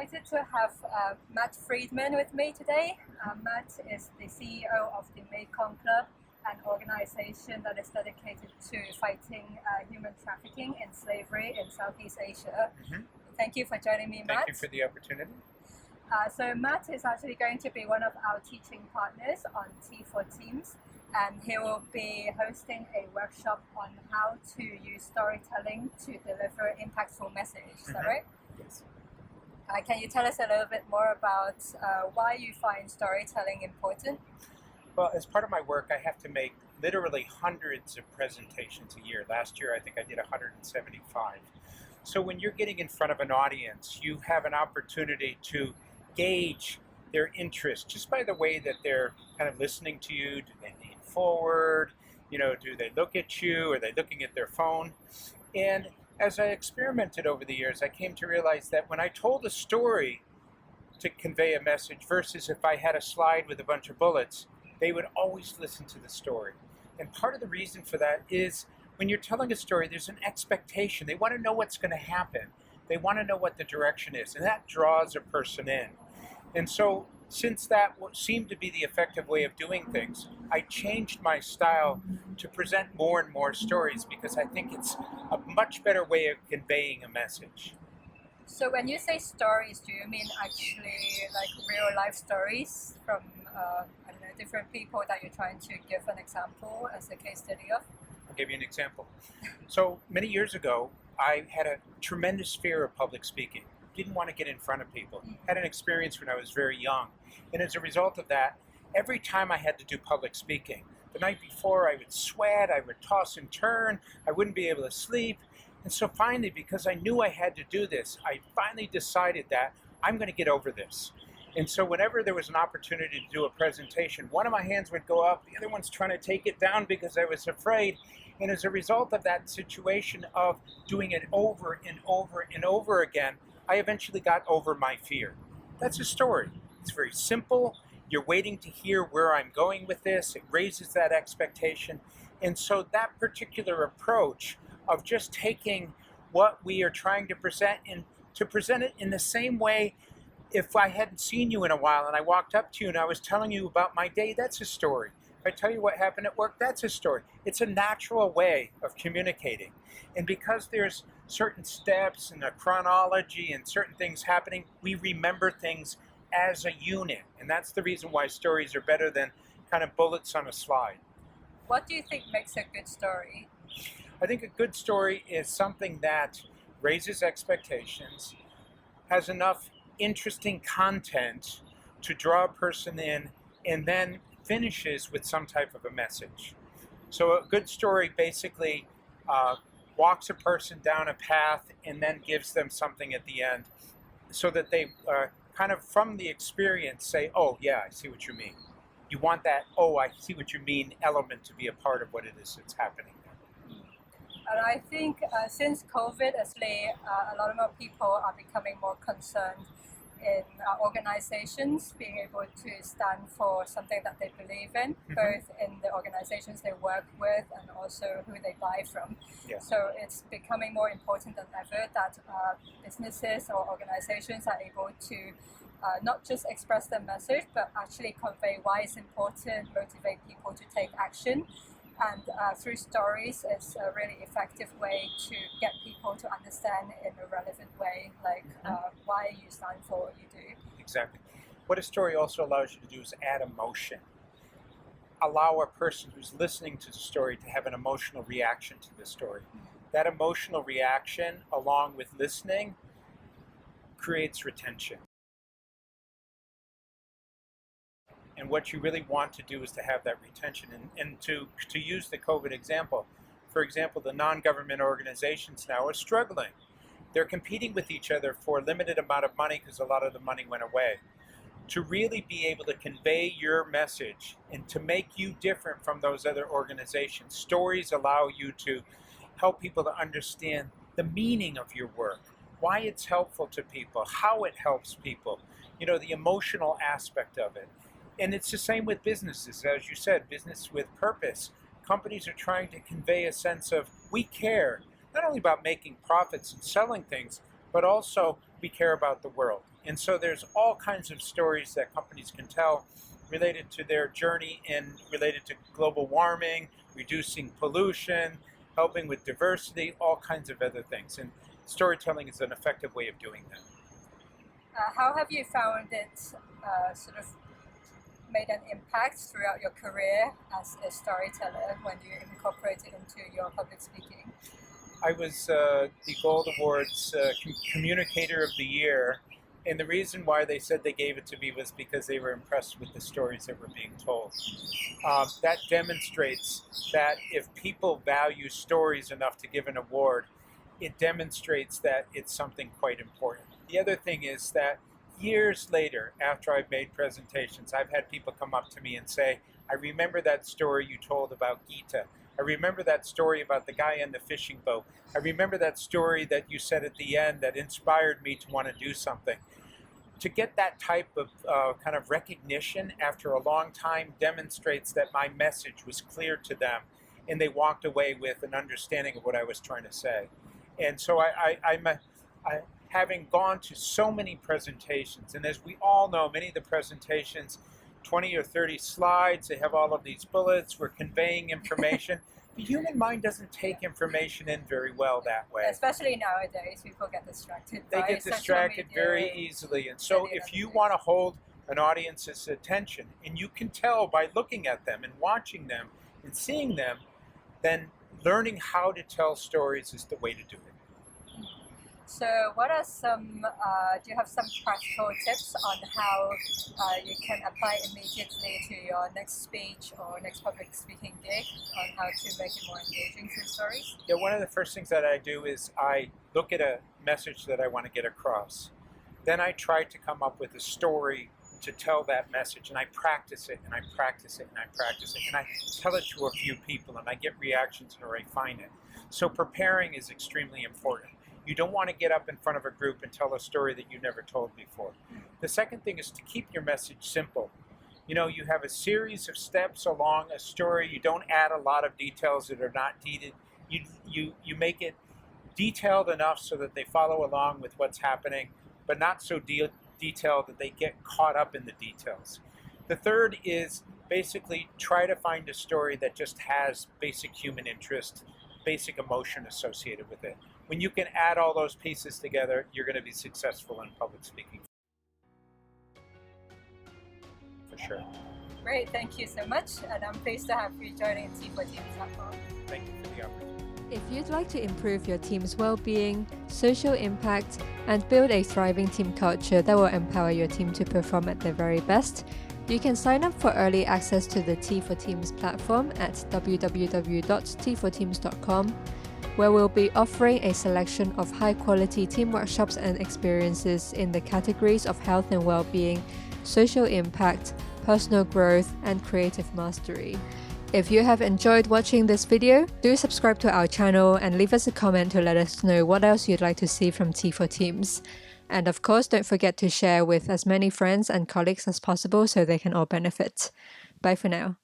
delighted to have Matt Friedman with me today. Matt is the CEO of the Mekong Club, an organization that is dedicated to fighting human trafficking and slavery in Southeast Asia. Mm-hmm. Thank you for joining me, Matt. Thank you for the opportunity. So Matt is actually going to be one of our teaching partners on T4 Teams, and he will be hosting a workshop on how to use storytelling to deliver impactful message. Is that right? Yes. Can you tell us a little bit more about why you find storytelling important? Well, as part of my work, I have to make literally hundreds of presentations a year. Last year, I think I did 175. So when you're getting in front of an audience, you have an opportunity to gauge their interest just by the way that they're kind of listening to you. Do they lean forward? Do they look at you? Are they looking at their phone? And as I experimented over the years, I came to realize that when I told a story to convey a message versus if I had a slide with a bunch of bullets, they would always listen to the story. And part of the reason for that is when you're telling a story, there's an expectation. They want to know what's going to happen. They want to know what the direction is, and that draws a person in. And so since that seemed to be the effective way of doing things, I changed my style to present more and more stories because I think it's a much better way of conveying a message. So when you say stories, do you mean actually like real life stories from different people that you're trying to give an example as a case study of? I'll give you an example. So many years ago, I had a tremendous fear of public speaking. Didn't want to get in front of people. Had an experience when I was very young. And as a result of that, every time I had to do public speaking, the night before I would sweat, I would toss and turn, I wouldn't be able to sleep. And so finally, because I knew I had to do this, I finally decided that I'm going to get over this. And so whenever there was an opportunity to do a presentation, one of my hands would go up, the other one's trying to take it down because I was afraid. And as a result of that situation of doing it over and over and over again, I eventually got over my fear. That's a story. It's very simple. You're waiting to hear where I'm going with this. It raises that expectation. And so that particular approach of just taking what we are trying to present and to present it in the same way. If I hadn't seen you in a while and I walked up to you and I was telling you about my day, that's a story. If I tell you what happened at work, that's a story. It's a natural way of communicating. And because there's certain steps and a chronology and certain things happening, we remember things as a unit. And that's the reason why stories are better than kind of bullets on a slide. What do you think makes a good story? I think a good story is something that raises expectations, has enough interesting content to draw a person in, and then finishes with some type of a message. So a good story basically walks a person down a path and then gives them something at the end so that they kind of from the experience say, oh yeah, I see what you mean. You want that, oh I see what you mean element to be a part of what it is that's happening. And I think since COVID, actually, a lot more people are becoming more concerned in organizations being able to stand for something that they believe in, both in the organizations they work with and also who they buy from. Yeah. So it's becoming more important than ever that businesses or organizations are able to not just express their message, but actually convey why it's important, motivate people to take action. And through stories, it's a really effective way to get people to understand in a relevant way, like why you stand for what you do. Exactly. What a story also allows you to do is add emotion. Allow a person who's listening to the story to have an emotional reaction to the story. That emotional reaction, along with listening, creates retention. And what you really want to do is to have that retention. And to use the COVID example, for example, the non-government organizations now are struggling. They're competing with each other for a limited amount of money because a lot of the money went away. To really be able to convey your message and to make you different from those other organizations, stories allow you to help people to understand the meaning of your work, why it's helpful to people, how it helps people, the emotional aspect of it. And it's the same with businesses. As you said, business with purpose. Companies are trying to convey a sense of we care, not only about making profits and selling things, but also we care about the world. And so there's all kinds of stories that companies can tell related to their journey and related to global warming, reducing pollution, helping with diversity, all kinds of other things. And storytelling is an effective way of doing that. How have you found it sort of made an impact throughout your career as a storyteller when you incorporate it into your public speaking? I was the Gold Awards Communicator of the Year, and the reason why they said they gave it to me was because they were impressed with the stories that were being told. That demonstrates that if people value stories enough to give an award, it demonstrates that it's something quite important. The other thing is that years later, after I've made presentations, I've had people come up to me and say, I remember that story you told about Gita. I remember that story about the guy in the fishing boat. I remember that story that you said at the end that inspired me to want to do something. To get that type of kind of recognition after a long time demonstrates that my message was clear to them and they walked away with an understanding of what I was trying to say. And so having gone to so many presentations, and as we all know, many of the presentations, 20 or 30 slides, they have all of these bullets, we're conveying information. The human mind doesn't take information in very well that way. Especially nowadays, people get distracted. They get distracted very easily. And so if you want to hold an audience's attention, and you can tell by looking at them and watching them and seeing them, then learning how to tell stories is the way to do it. So what are some, do you have some practical tips on how you can apply immediately to your next speech or next public speaking gig on how to make it more engaging through stories? Yeah, one of the first things that I do is I look at a message that I want to get across. Then I try to come up with a story to tell that message, and I practice it, and I practice it, and I practice it, and I tell it to a few people, and I get reactions and I refine it. So preparing is extremely important. You don't want to get up in front of a group and tell a story that you never told before. The second thing is to keep your message simple. You know, you have a series of steps along a story. You don't add a lot of details that are not needed. You make it detailed enough so that they follow along with what's happening, but not so detailed that they get caught up in the details. The third is basically try to find a story that just has basic human interest, basic emotion associated with it. When you can add all those pieces together, you're going to be successful in public speaking. For sure. Great, thank you so much, and I'm pleased to have you joining the T4Teams platform. Thank you for the opportunity. If you'd like to improve your team's well-being, social impact, and build a thriving team culture that will empower your team to perform at their very best, you can sign up for early access to the T4Teams platform at www.t4teams.com, where we'll be offering a selection of high-quality team workshops and experiences in the categories of health and well-being, social impact, personal growth, and creative mastery. If you have enjoyed watching this video, do subscribe to our channel and leave us a comment to let us know what else you'd like to see from T4Teams. And of course, don't forget to share with as many friends and colleagues as possible so they can all benefit. Bye for now.